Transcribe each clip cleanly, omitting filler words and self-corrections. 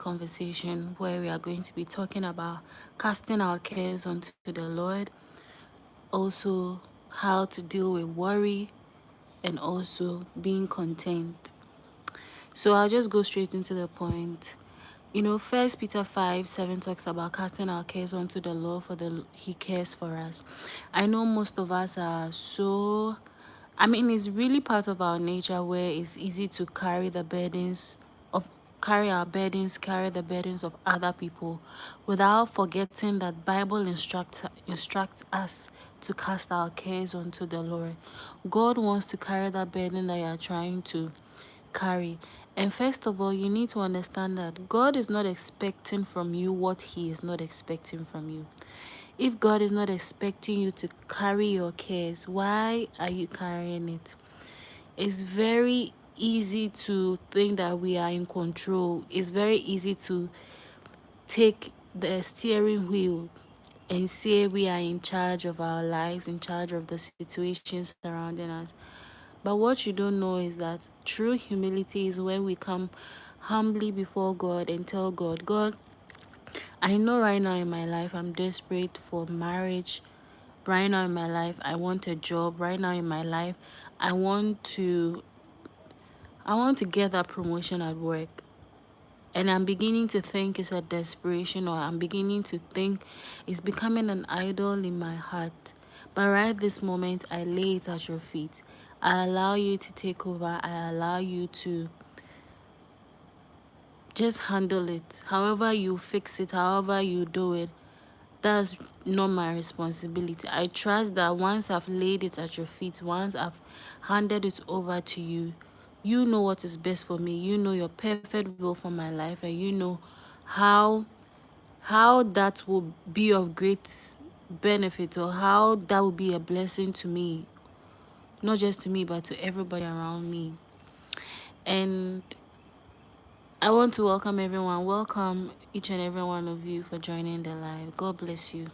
conversation where we are going to be talking about casting our cares onto the Lord, also how to deal with worry, and also being content. So I'll just go straight into the point. First Peter 5:7 talks about casting our cares onto the Lord, for He cares for us. I know most of us are so, it's really part of our nature where it's easy to of carry the burdens of other people, without forgetting that Bible instructs us to cast our cares onto the Lord. God wants to carry that burden that you are trying to carry. And first of all, you need to understand that God is not expecting from you what He is not expecting from you. If God is not expecting you to carry your cares, why are you carrying it? It's very easy to think that we are in control. It's very easy to take the steering wheel and say we are in charge of our lives, in charge of the situations surrounding us. But what you don't know is that true humility is when we come humbly before God and tell God, God, I know right now in my life I'm desperate for marriage. Right now in my life I want a job. Right now in my life I want to get that promotion at work. And I'm beginning to think it's a desperation, or I'm beginning to think it's becoming an idol in my heart. But right this moment, I lay it at your feet. I allow you to take over. I allow you to just handle it. However you fix it, however you do it, that's not my responsibility. I trust that once I've laid it at your feet, once I've handed it over to you, you know what is best for me. You know your perfect will for my life, and you know how that will be of great benefit, or how that will be a blessing to me, not just to me but to everybody around me. And I want to welcome each and every one of you for joining the live. God bless you.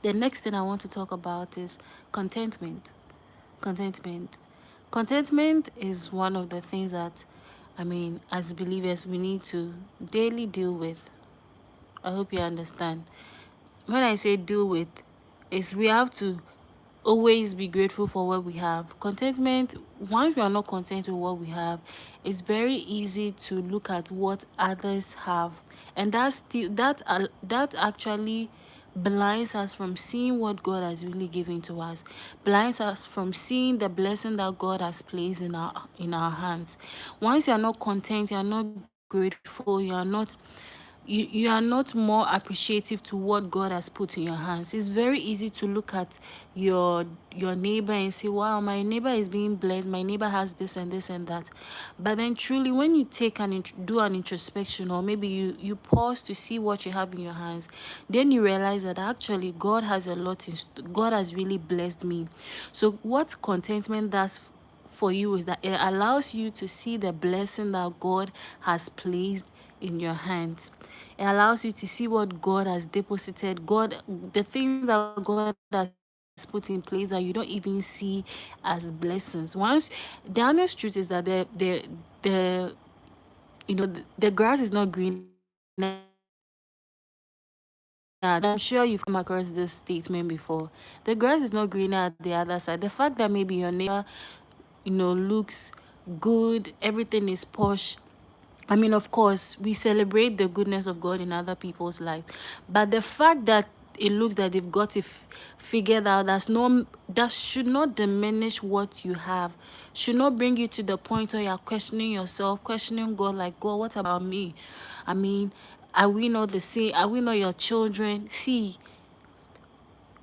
The next thing I want to talk about is contentment. Contentment. Contentment is one of the things that, as believers, we need to daily deal with. I hope you understand. When I say deal with, is we have to always be grateful for what we have. Contentment, once we are not content with what we have, it's very easy to look at what others have, and that actually blinds us from seeing what God has really given to us, blinds us from seeing the blessing that God has placed in our hands. Once you are not content, you are not grateful, you are not more appreciative to what God has put in your hands. It's very easy to look at your neighbor and say, wow, my neighbor is being blessed, my neighbor has this and this and that. But then truly, when you take do an introspection, or maybe you pause to see what you have in your hands, then you realize that actually God has a lot God has really blessed me. So what contentment does for you is that it allows you to see the blessing that God has placed in your hands. It allows you to see what God has deposited, the things that God has put in place that you don't even see as blessings. The honest truth is that the grass is not greener at the other side. I'm sure you've come across this statement before. The grass is not greener at the other side. The fact that maybe your neighbor, looks good, everything is posh. Of course, we celebrate the goodness of God in other people's life. But the fact that it looks that they've got it figured out, that should not diminish what you have. Should not bring you to the point where you're questioning yourself, questioning God, like, God, what about me? I mean, are we not the same? Are we not your children? See,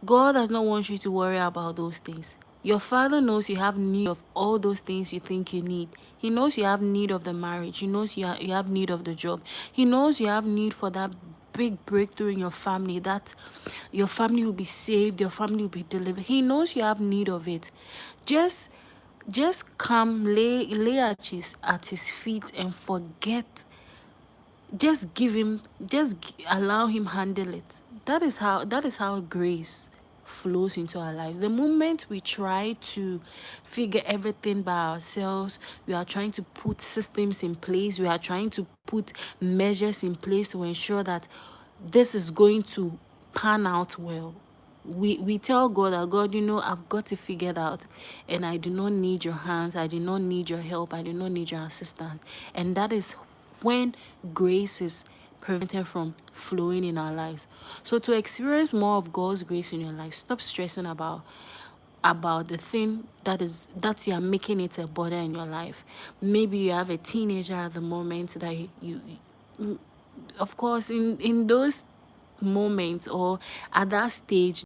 God does not want you to worry about those things. Your father knows you have need of all those things you think you need. He knows you have need of the marriage. He knows you have need of the job. He knows you have need for that big breakthrough in your family, that your family will be saved, your family will be delivered. He knows you have need of it. Just come, lay at his feet and forget. Just give him, allow him handle it. That is how grace flows into our lives. The moment we try to figure everything by ourselves, we are trying to put systems in place, we are trying to put measures in place to ensure that this is going to pan out well. We tell God that, God, I've got it figured out, and I do not need your hands, I do not need your help, I do not need your assistance. And that is when grace is prevented from flowing in our lives. So to experience more of God's grace in your life, stop stressing about the thing that you are making it a burden in your life. Maybe you have a teenager at the moment that of course, in those moments or at that stage,